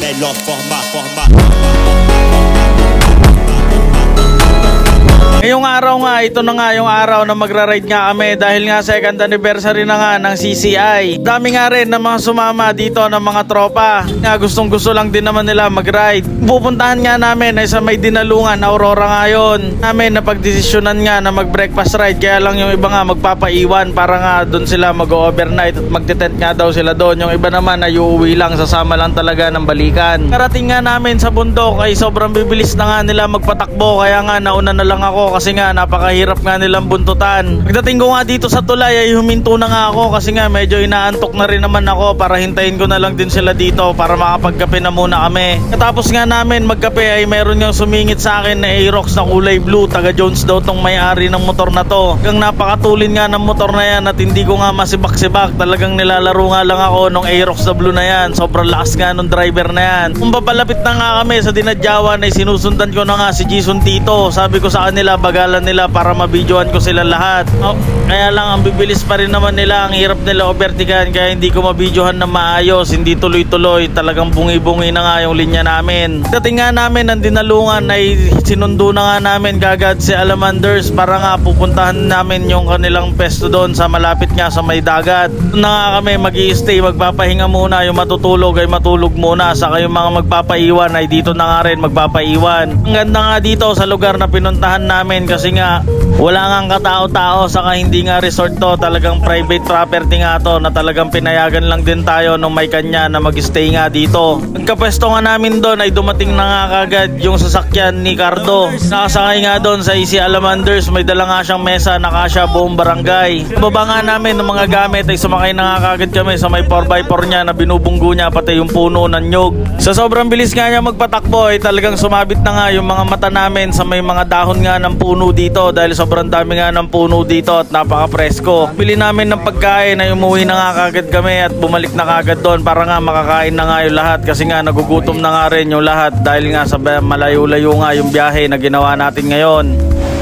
melhor forma. Ngayong araw nga, ito na nga yung araw na magra-ride nga kami dahil nga second anniversary na nga ng CCI. Dami nga rin na mga sumama dito ng mga tropa. Nga gustong gusto lang din naman nila mag-ride. Pupuntahan nga namin ay sa may Dinalungan, Aurora nga yun. Namin na pagdesisyonan nga na mag-breakfast ride, kaya lang yung iba nga magpapaiwan para nga doon sila mag-overnight at magte-tent nga daw sila doon. Yung iba naman ay uuwi lang, sasama lang talaga ng balikan. Karating nga namin sa bundok ay sobrang bibilis na nga nila magpatakbo, kaya nga nauna na lang ako kasi nga napakahirap nga nilang buntutan. Pagdating ko nga dito sa tulay ay huminto na nga ako kasi nga medyo inaantok na rin naman ako para hintayin ko na lang din sila dito para makapagkape na muna kami. Katapos nga namin magkape ay meron nga sumingit sa akin na Aerox na kulay blue. Taga Jones daw tong may-ari ng motor na to. Hanggang napakatulin nga ng motor na yan at hindi ko nga masibak-sibak. Talagang nilalaro nga lang ako nung Aerox na blue na yan. Sobrang lakas nga nung driver na yan. Kung papalapit na nga kami sa Dinadyawan ay sinusundan ko na nga si Jason Tito. Sabi ko sa kanila bagalan nila para mabidyoan ko sila lahat. Kaya lang ang bibilis pa rin naman nila. Ang hirap nila overtikan kaya hindi ko mabidyohan na maayos. Hindi tuloy-tuloy. Talagang bungi-bungi na nga yung linya namin. Dating nga namin ng Dinalungan ay sinundo na nga namin kagad si Alamanders para nga pupuntahan namin yung kanilang pesto doon sa malapit nga sa may dagat. Doon na nga kami mag-i-stay, magpapahinga muna. Yung matutulog ay matulog muna. Saka yung mga magpapaiwan ay dito na nga rin magpapaiwan. Ang ganda nga dito sa lugar na pinuntahan namin kasi nga wala nga katao-tao, saka hindi nga resort to, talagang private property nga to na talagang pinayagan lang din tayo nung may kanya na mag-stay nga dito. Pagkapwesto nga namin doon ay dumating na nga kagad yung sasakyan ni Cardo. Nakasakay nga doon sa Easy Alamanders, may dala nga siyang mesa na kasya buong barangay. Baba nga namin ng mga gamit ay sumakay na nga kagad kami sa may 4x4 niya na binubunggo niya pati yung puno ng nyog. Sa sobrang bilis nga niya magpatakbo ay talagang sumabit na nga yung mga mata namin sa may mga dahon nga ng puno dito dahil sobrang dami nga ng puno dito at napaka-presko. Bili namin ng pagkain ay umuwi na nga kagad kami at bumalik na kagad doon para nga makakain na nga yung lahat kasi nga nagugutom na nga rin yung lahat dahil nga sa malayo-layo nga yung biyahe na ginawa natin ngayon.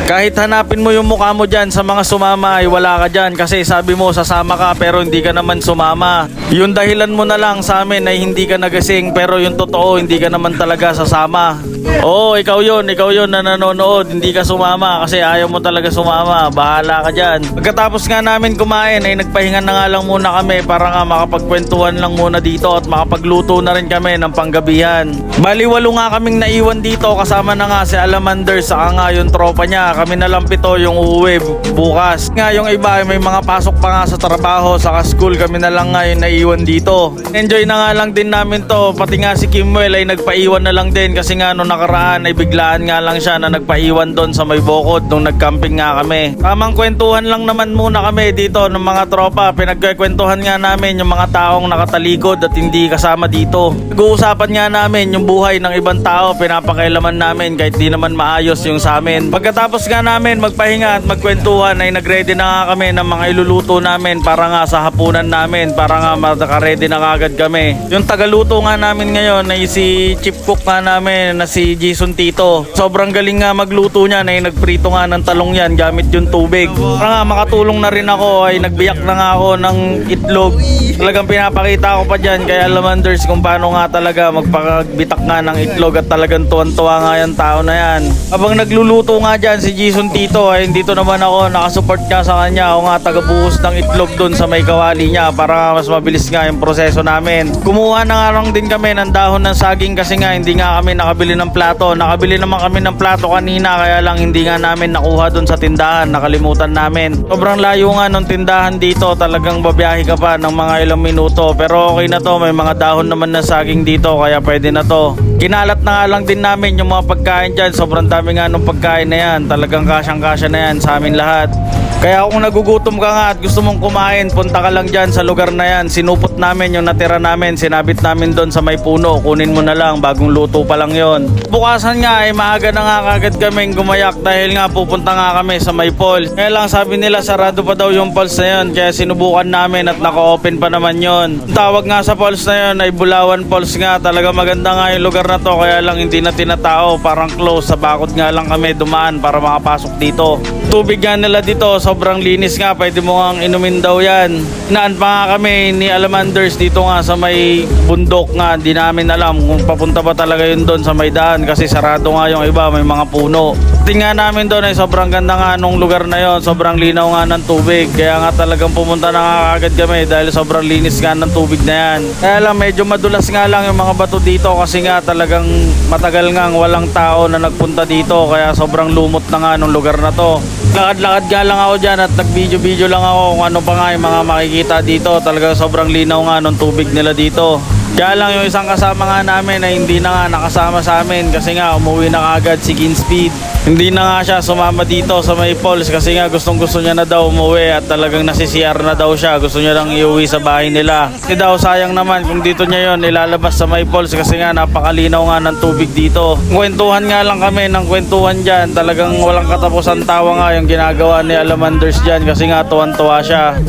Kahit hanapin mo yung mukha mo dyan sa mga sumama ay wala ka dyan kasi sabi mo sasama ka pero hindi ka naman sumama. Yung dahilan mo na lang sa amin ay hindi ka nagasing pero yung totoo hindi ka naman talaga sasama. Oo, ikaw yun na nanonood, hindi ka sumama kasi ayaw mo talaga sumama, bahala ka dyan. Pagkatapos nga namin kumain ay nagpahinga na nga lang muna kami para nga makapagkwentuhan lang muna dito at makapagluto na rin kami ng panggabihan. Bali 8 nga kaming naiwan dito kasama na nga si Alamander saka nga yung tropa niya. Kami na lang 7 yung uuwi bukas. Nga yung iba ay may mga pasok pa nga sa trabaho saka school, kami na lang nga yung naiwan dito. Enjoy na nga lang din namin to, pati nga si Kimwell ay nagpaiwan na lang din kasi nga nung nakaraan ay biglaan nga lang siya na nagpaiwan doon sa may bukod nung nagcamping nga kami. Tamang kwentuhan lang naman muna kami dito ng mga tropa. Pinagkwentuhan nga namin yung mga taong nakatalikod at hindi kasama dito. Nag-uusapan nga namin yung buhay ng ibang tao, pinapakailaman namin kahit di naman maayos yung sa amin. Pagkatapos nga namin magpahinga at magkwentuhan ay nagready na nga kami ng mga iluluto namin para nga sa hapunan namin para nga makaready na kagad kami. Yung tagaluto nga namin ngayon ay si chief cook nga namin na si Jason Tito. Sobrang galing nga magluto niya na nagprito nga ng talong yan gamit yung tubig. Para nga makatulong na rin ako ay nagbiyak na nga ako ng itlog. Talagang pinapakita ko pa dyan kay Alamanders kung paano nga talaga magpakabitak nga ng itlog at talagang tuwan-tuwa nga yung tao na yan. Habang nagluluto nga dyan si Jason Tito ay dito naman ako nakasupport nga sa kanya. Ako nga tagabuhos ng itlog dun sa may kawali niya para mas mabilis nga yung proseso namin. Kumuha na nga lang din kami ng dahon ng saging kasi nga hindi nga kami nakabili ng plato. Nakabili naman kami ng plato kanina kaya lang hindi nga namin nakuha dun sa tindahan. Nakalimutan namin. Sobrang layo nga nung tindahan dito. Talagang babiyahe ka pa ng mga ilang minuto. Pero okay na to. May mga dahon naman ng saging dito kaya pwede na to. Kinalat na nga lang din namin yung mga pagkain dyan. Sobrang dami nga nung pagkain na yan. Talagang kasyang-kasya na yan sa amin lahat. Kaya kung nagugutom ka nga at gusto mong kumain, punta ka lang dyan sa lugar na yan. Sinupot namin yung natira namin, sinabit namin doon sa may puno. Kunin mo na lang, bagong luto pa lang yon. Bukasan nga ay maaga na nga kagad kaming gumayak dahil nga pupunta nga kami sa may falls. Kaya lang sabi nila sarado pa daw yung falls na yon, kaya sinubukan namin at naka-open pa naman yon. Tawag nga sa falls na yon ay Bulawan Falls nga. Talaga maganda nga yung lugar lugar na to, kaya lang hindi na tinatao, parang close. Sa bakod nga lang kami dumaan para makapasok dito. Tubig nga nila dito sobrang linis nga, pwede mo nga inumin daw yan. Inaan pa nga kami ni Alamanders dito nga sa may bundok nga, di namin alam kung papunta pa talaga yun doon sa may daan kasi sarado nga yung iba, may mga puno. Tingnan namin doon ay sobrang ganda nga nung lugar na yon, sobrang linaw nga ng tubig, kaya nga talagang pumunta na nga agad kami dahil sobrang linis nga ng tubig na yan. Kaya lang medyo madulas nga lang yung mga bato dito kasi nga talagang matagal nga walang tao na nagpunta dito, kaya sobrang lumot na nga nung lugar na to. Lakad-lakad nga lang ako dyan at nag-video lang ako kung ano pa nga yung mga makikita dito. Talagang sobrang linaw nga nung tubig nila dito. Kaya lang yung isang kasama nga namin ay hindi na nga nakasama sa amin kasi nga umuwi na agad si Ginspeed. Hindi na nga siya sumama dito sa may falls kasi nga gustong-gusto niya na daw umuwi at talagang nasi-CR na daw siya. Gusto niya lang iuwi sa bahay nila. Kasi daw sayang naman kung dito niya yon ilalabas sa may falls kasi nga napakalinaw nga ng tubig dito. Kwentuhan nga lang kami ng kwentuhan dyan. Talagang walang katapusan tawa nga yung ginagawa ni Alamanders dyan kasi nga tuwan-tuwa siya.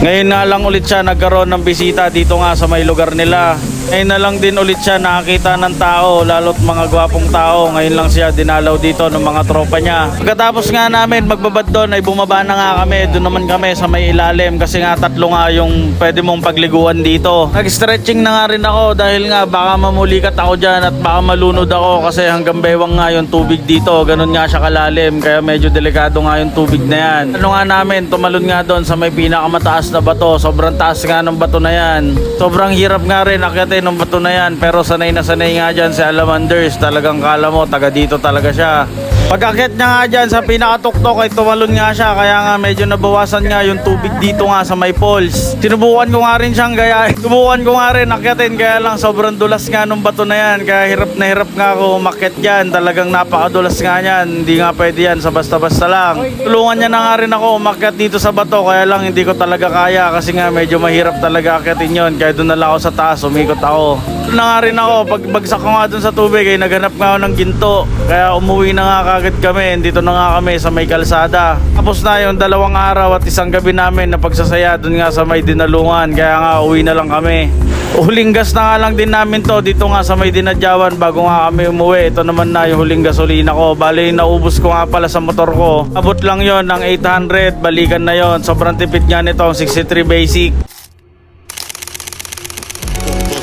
Ngayon na lang ulit siya nagkaroon ng bisita dito nga sa may lugar nila. Ngayon na lang din ulit siya nakakita ng tao, lalo't mga gwapong tao. Ngayon lang siya dinalaw dito ng mga tropa niya. Pagkatapos nga namin magbabad doon ay bumaba na nga kami. Doon naman kami sa may ilalim kasi nga tatlo nga yung pwede mong pagliguan dito. Nag-stretching na nga rin ako dahil nga baka mamulikat ako dyan at baka malunod ako kasi hanggang bewang nga yung tubig dito. Ganun nga siya kalalim kaya medyo delikado nga yung tubig na yan. Ano nga namin, tumalon nga doon sa may pinakamataas na bato. Sobrang taas nga ng bato na yan. Sobrang hirap nga rin akyatin ng bato na yan pero sanay na sanay nga dyan si Alamanders. Talagang kala mo taga dito talaga siya. Pag-akyat niya nga dyan sa pinakatuktok ay tumalon nga siya kaya nga medyo nabawasan nga yung tubig dito nga sa may falls. Sinubukan ko nga rin siyang gayahin. Subukan ko nga rin akyatin kaya lang sobrang dulas nga nung bato na yan kaya hirap na hirap nga ako umakyat dyan. Talagang napakadulas nga yan. Hindi nga pwede yan sa basta-basta lang. Tulungan niya na nga rin ako umakyat dito sa bato kaya lang hindi ko talaga kaya kasi nga medyo mahirap talaga akyatin yon. Kaya doon na lang ako sa taas, umikot ako. Doon na nga rin ako, pagbagsak ko nga doon sa tubig ay naghanap nga ako ng ginto. Kaya umuwi na nga kagad kami, dito na nga kami sa may kalsada. Tapos na yung 2 araw at 1 gabi namin na pagsasaya doon nga sa may Dinalungan. Kaya nga uwi na lang kami. Huling gas na nga lang din namin to dito nga sa may Dinadyawan bago nga kami umuwi. Ito naman na yung huling gasolina ko. Bali naubos ko nga pala sa motor ko. Abot lang yon ng 800, balikan na yon. Sobrang tipid nga nito, 63 basic.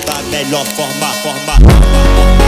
Da melhor forma.